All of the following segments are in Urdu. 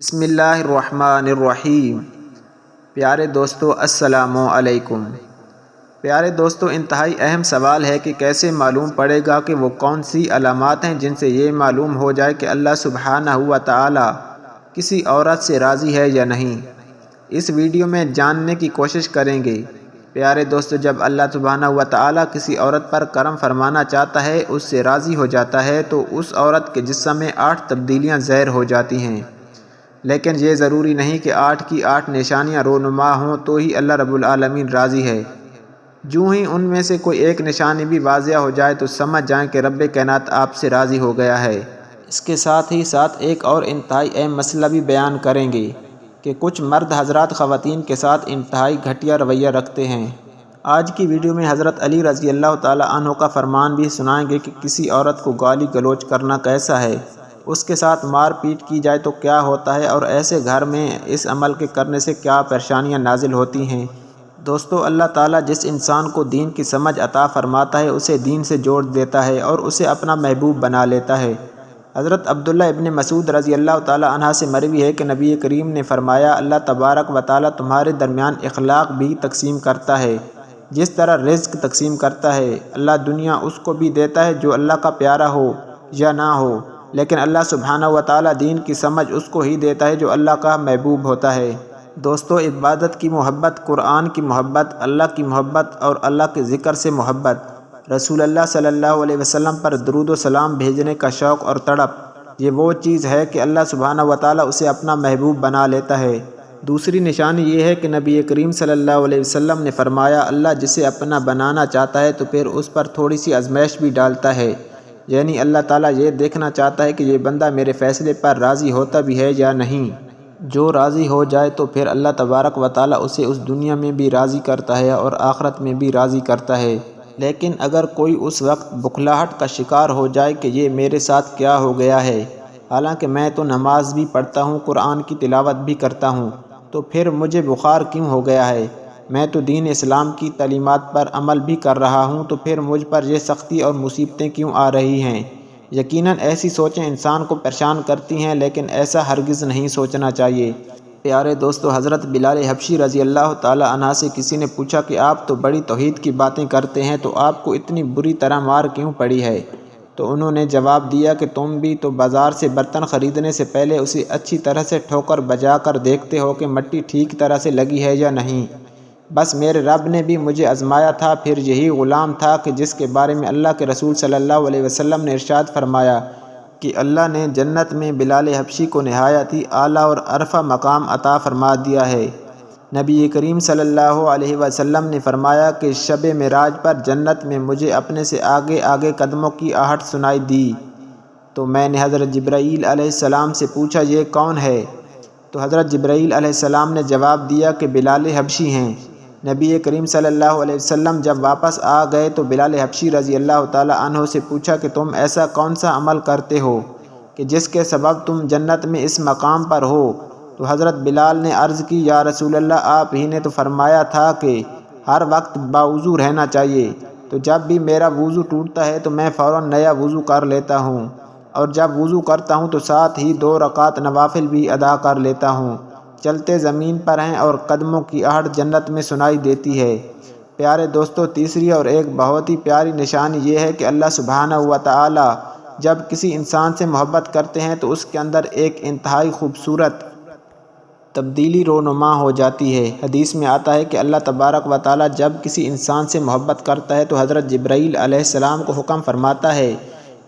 بسم اللہ الرحمن الرحیم۔ پیارے دوستو السلام علیکم۔ پیارے دوستو، انتہائی اہم سوال ہے کہ کیسے معلوم پڑے گا کہ وہ کون سی علامات ہیں جن سے یہ معلوم ہو جائے کہ اللہ سبحانہ و تعالی کسی عورت سے راضی ہے یا نہیں۔ اس ویڈیو میں جاننے کی کوشش کریں گے۔ پیارے دوستو، جب اللہ سبحانہ و تعالی کسی عورت پر کرم فرمانا چاہتا ہے، اس سے راضی ہو جاتا ہے، تو اس عورت کے جسم میں 8 تبدیلیاں ظاہر ہو جاتی ہیں۔ لیکن یہ ضروری نہیں کہ 8 کی 8 نشانیاں رونما ہوں تو ہی اللہ رب العالمین راضی ہے۔ جو ہی ان میں سے کوئی ایک نشانی بھی واضح ہو جائے تو سمجھ جائیں کہ رب کائنات آپ سے راضی ہو گیا ہے۔ اس کے ساتھ ہی ایک اور انتہائی اہم مسئلہ بھی بیان کریں گے کہ کچھ مرد حضرات خواتین کے ساتھ انتہائی گھٹیا رویہ رکھتے ہیں۔ آج کی ویڈیو میں حضرت علی رضی اللہ تعالیٰ عنہ کا فرمان بھی سنائیں گے کہ کسی عورت کو گالی گلوچ کرنا کیسا ہے، اس کے ساتھ مار پیٹ کی جائے تو کیا ہوتا ہے، اور ایسے گھر میں اس عمل کے کرنے سے کیا پریشانیاں نازل ہوتی ہیں۔ دوستو، اللہ تعالیٰ جس انسان کو دین کی سمجھ عطا فرماتا ہے اسے دین سے جوڑ دیتا ہے اور اسے اپنا محبوب بنا لیتا ہے۔ حضرت عبداللہ ابن مسعود رضی اللہ تعالیٰ عنہ سے مروی ہے کہ نبی کریم نے فرمایا، اللہ تبارک و تعالیٰ تمہارے درمیان اخلاق بھی تقسیم کرتا ہے، جس طرح رزق تقسیم کرتا ہے۔ اللہ دنیا اس کو بھی دیتا ہے جو اللہ کا پیارا ہو یا نہ ہو، لیکن اللہ سبحانہ و تعالیٰ دین کی سمجھ اس کو ہی دیتا ہے جو اللہ کا محبوب ہوتا ہے۔ دوستو، عبادت کی محبت، قرآن کی محبت، اللہ کی محبت اور اللہ کے ذکر سے محبت، رسول اللہ صلی اللہ علیہ وسلم پر درود و سلام بھیجنے کا شوق اور تڑپ، یہ وہ چیز ہے کہ اللہ سبحانہ و تعالیٰ اسے اپنا محبوب بنا لیتا ہے۔ دوسری نشانی یہ ہے کہ نبی کریم صلی اللہ علیہ وسلم نے فرمایا، اللہ جسے اپنا بنانا چاہتا ہے تو پھر اس پر تھوڑی سی آزمائش بھی ڈالتا ہے، یعنی اللہ تعالیٰ یہ دیکھنا چاہتا ہے کہ یہ بندہ میرے فیصلے پر راضی ہوتا بھی ہے یا نہیں۔ جو راضی ہو جائے تو پھر اللہ تبارک و تعالیٰ اسے اس دنیا میں بھی راضی کرتا ہے اور آخرت میں بھی راضی کرتا ہے۔ لیکن اگر کوئی اس وقت بخلاہٹ کا شکار ہو جائے کہ یہ میرے ساتھ کیا ہو گیا ہے، حالانکہ میں تو نماز بھی پڑھتا ہوں، قرآن کی تلاوت بھی کرتا ہوں، تو پھر مجھے بخار کیوں ہو گیا ہے؟ میں تو دین اسلام کی تعلیمات پر عمل بھی کر رہا ہوں، تو پھر مجھ پر یہ سختی اور مصیبتیں کیوں آ رہی ہیں؟ یقیناً ایسی سوچیں انسان کو پریشان کرتی ہیں، لیکن ایسا ہرگز نہیں سوچنا چاہیے۔ پیارے دوستو، حضرت بلال حبشی رضی اللہ تعالیٰ عنہ سے کسی نے پوچھا کہ آپ تو بڑی توحید کی باتیں کرتے ہیں، تو آپ کو اتنی بری طرح مار کیوں پڑی ہے؟ تو انہوں نے جواب دیا کہ تم بھی تو بازار سے برتن خریدنے سے پہلے اسے اچھی طرح سے ٹھوکر بجا کر دیکھتے ہو کہ مٹی ٹھیک طرح سے لگی ہے یا نہیں۔ بس میرے رب نے بھی مجھے آزمایا تھا، پھر یہی غلام تھا کہ جس کے بارے میں اللہ کے رسول صلی اللہ علیہ وسلم نے ارشاد فرمایا کہ اللہ نے جنت میں بلال حبشی کو نہایت ہی اعلیٰ اور عرفہ مقام عطا فرما دیا ہے۔ نبی کریم صلی اللہ علیہ وسلم نے فرمایا کہ شب معراج پر جنت میں مجھے اپنے سے آگے آگے قدموں کی آہٹ سنائی دی، تو میں نے حضرت جبرائیل علیہ السلام سے پوچھا، یہ کون ہے؟ تو حضرت جبرائیل علیہ السلام نے جواب دیا کہ بلال حبشی ہیں۔ نبی کریم صلی اللہ علیہ وسلم جب واپس آ گئے تو بلال حبشی رضی اللہ تعالیٰ عنہ سے پوچھا کہ تم ایسا کون سا عمل کرتے ہو کہ جس کے سبب تم جنت میں اس مقام پر ہو؟ تو حضرت بلال نے عرض کی، یا رسول اللہ، آپ ہی نے تو فرمایا تھا کہ ہر وقت باوضو رہنا چاہیے، تو جب بھی میرا وضو ٹوٹتا ہے تو میں فوراً نیا وضو کر لیتا ہوں، اور جب وضو کرتا ہوں تو ساتھ ہی 2 رکعت نوافل بھی ادا کر لیتا ہوں۔ چلتے زمین پر ہیں اور قدموں کی آہٹ جنت میں سنائی دیتی ہے۔ پیارے دوستو، تیسری اور ایک بہت ہی پیاری نشانی یہ ہے کہ اللہ سبحانہ و تعالی جب کسی انسان سے محبت کرتے ہیں تو اس کے اندر ایک انتہائی خوبصورت تبدیلی رونما ہو جاتی ہے۔ حدیث میں آتا ہے کہ اللہ تبارک و تعالی جب کسی انسان سے محبت کرتا ہے تو حضرت جبرائیل علیہ السلام کو حکم فرماتا ہے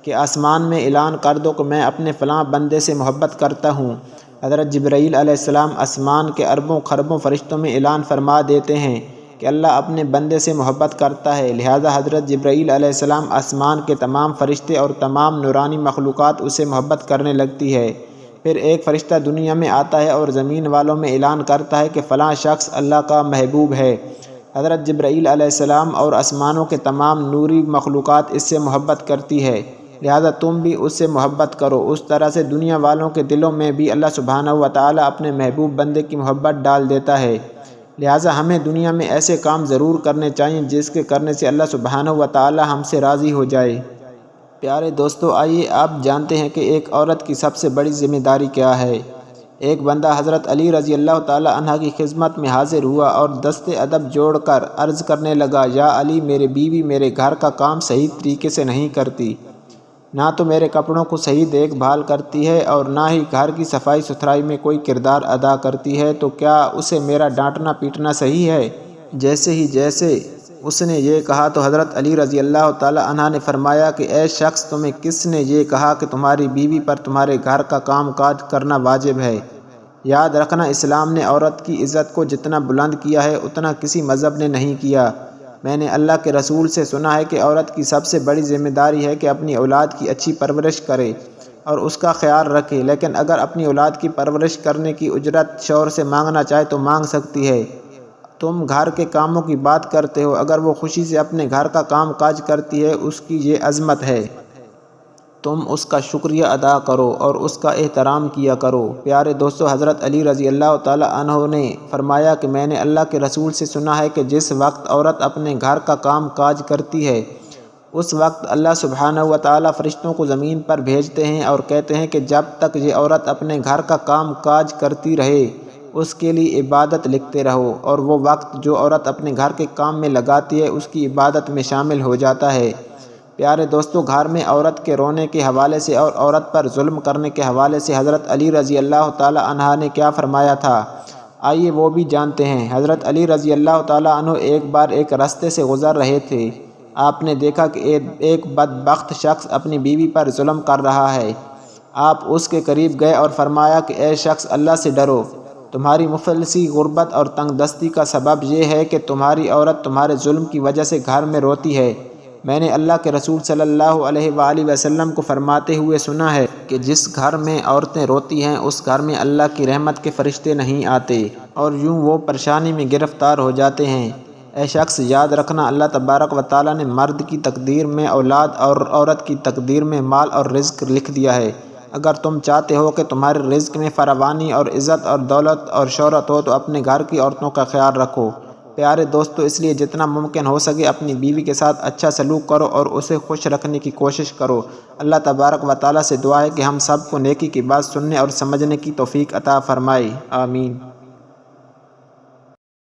کہ آسمان میں اعلان کر دو کہ میں اپنے فلاں بندے سے محبت کرتا ہوں۔ حضرت جبرائیل علیہ السلام آسمان کے اربوں خربوں فرشتوں میں اعلان فرما دیتے ہیں کہ اللہ اپنے بندے سے محبت کرتا ہے، لہذا حضرت جبرائیل علیہ السلام آسمان کے تمام فرشتے اور تمام نورانی مخلوقات اسے محبت کرنے لگتی ہے۔ پھر ایک فرشتہ دنیا میں آتا ہے اور زمین والوں میں اعلان کرتا ہے کہ فلاں شخص اللہ کا محبوب ہے۔ حضرت جبرائیل علیہ السلام اور آسمانوں کے تمام نوری مخلوقات اس سے محبت کرتی ہے، لہذا تم بھی اس سے محبت کرو۔ اس طرح سے دنیا والوں کے دلوں میں بھی اللہ سبحانہ و تعالیٰ اپنے محبوب بندے کی محبت ڈال دیتا ہے۔ لہذا ہمیں دنیا میں ایسے کام ضرور کرنے چاہئیں جس کے کرنے سے اللہ سبحانہ و تعالیٰ ہم سے راضی ہو جائے۔ پیارے دوستو، آئیے آپ جانتے ہیں کہ ایک عورت کی سب سے بڑی ذمہ داری کیا ہے۔ ایک بندہ حضرت علی رضی اللہ تعالی عنہ کی خدمت میں حاضر ہوا اور دست ادب جوڑ کر عرض کرنے لگا، یا علی، میری بیوی میرے گھر کا کام صحیح طریقے سے نہیں کرتی، نہ تو میرے کپڑوں کو صحیح دیکھ بھال کرتی ہے اور نہ ہی گھر کی صفائی ستھرائی میں کوئی کردار ادا کرتی ہے، تو کیا اسے میرا ڈانٹنا پیٹنا صحیح ہے؟ جیسے اس نے یہ کہا تو حضرت علی رضی اللہ تعالی عنہ نے فرمایا کہ اے شخص، تمہیں کس نے یہ کہا کہ تمہاری بیوی پر تمہارے گھر کا کام کاج کرنا واجب ہے؟ یاد رکھنا، اسلام نے عورت کی عزت کو جتنا بلند کیا ہے اتنا کسی مذہب نے نہیں کیا۔ میں نے اللہ کے رسول سے سنا ہے کہ عورت کی سب سے بڑی ذمہ داری ہے کہ اپنی اولاد کی اچھی پرورش کرے اور اس کا خیال رکھے، لیکن اگر اپنی اولاد کی پرورش کرنے کی اجرت شوہر سے مانگنا چاہے تو مانگ سکتی ہے۔ تم گھر کے کاموں کی بات کرتے ہو، اگر وہ خوشی سے اپنے گھر کا کام کاج کرتی ہے، اس کی یہ عظمت ہے، تم اس کا شکریہ ادا کرو اور اس کا احترام کیا کرو۔ پیارے دوستو، حضرت علی رضی اللہ تعالی عنہ نے فرمایا کہ میں نے اللہ کے رسول سے سنا ہے کہ جس وقت عورت اپنے گھر کا کام کاج کرتی ہے، اس وقت اللہ سبحانہ و تعالی فرشتوں کو زمین پر بھیجتے ہیں اور کہتے ہیں کہ جب تک یہ عورت اپنے گھر کا کام کاج کرتی رہے، اس کے لیے عبادت لکھتے رہو، اور وہ وقت جو عورت اپنے گھر کے کام میں لگاتی ہے اس کی عبادت میں شامل ہو جاتا ہے۔ پیارے دوستو، گھر میں عورت کے رونے کے حوالے سے اور عورت پر ظلم کرنے کے حوالے سے حضرت علی رضی اللہ تعالی عنہ نے کیا فرمایا تھا، آئیے وہ بھی جانتے ہیں۔ حضرت علی رضی اللہ تعالی عنہ ایک بار ایک راستے سے گزر رہے تھے۔ آپ نے دیکھا کہ ایک بدبخت شخص اپنی بیوی پر ظلم کر رہا ہے۔ آپ اس کے قریب گئے اور فرمایا کہ اے شخص، اللہ سے ڈرو، تمہاری مفلسی، غربت اور تنگ دستی کا سبب یہ ہے کہ تمہاری عورت تمہارے ظلم کی وجہ سے گھر میں روتی ہے۔ میں نے اللہ کے رسول صلی اللہ علیہ وآلہ وسلم کو فرماتے ہوئے سنا ہے کہ جس گھر میں عورتیں روتی ہیں اس گھر میں اللہ کی رحمت کے فرشتے نہیں آتے اور یوں وہ پریشانی میں گرفتار ہو جاتے ہیں۔ اے شخص، یاد رکھنا، اللہ تبارک و تعالیٰ نے مرد کی تقدیر میں اولاد اور عورت کی تقدیر میں مال اور رزق لکھ دیا ہے۔ اگر تم چاہتے ہو کہ تمہارے رزق میں فراوانی اور عزت اور دولت اور شہرت ہو تو اپنے گھر کی عورتوں کا خیال رکھو۔ پیارے دوستو، اس لیے جتنا ممکن ہو سکے اپنی بیوی کے ساتھ اچھا سلوک کرو اور اسے خوش رکھنے کی کوشش کرو۔ اللہ تبارک و تعالیٰ سے دعا ہے کہ ہم سب کو نیکی کی بات سننے اور سمجھنے کی توفیق عطا فرمائے۔ آمین۔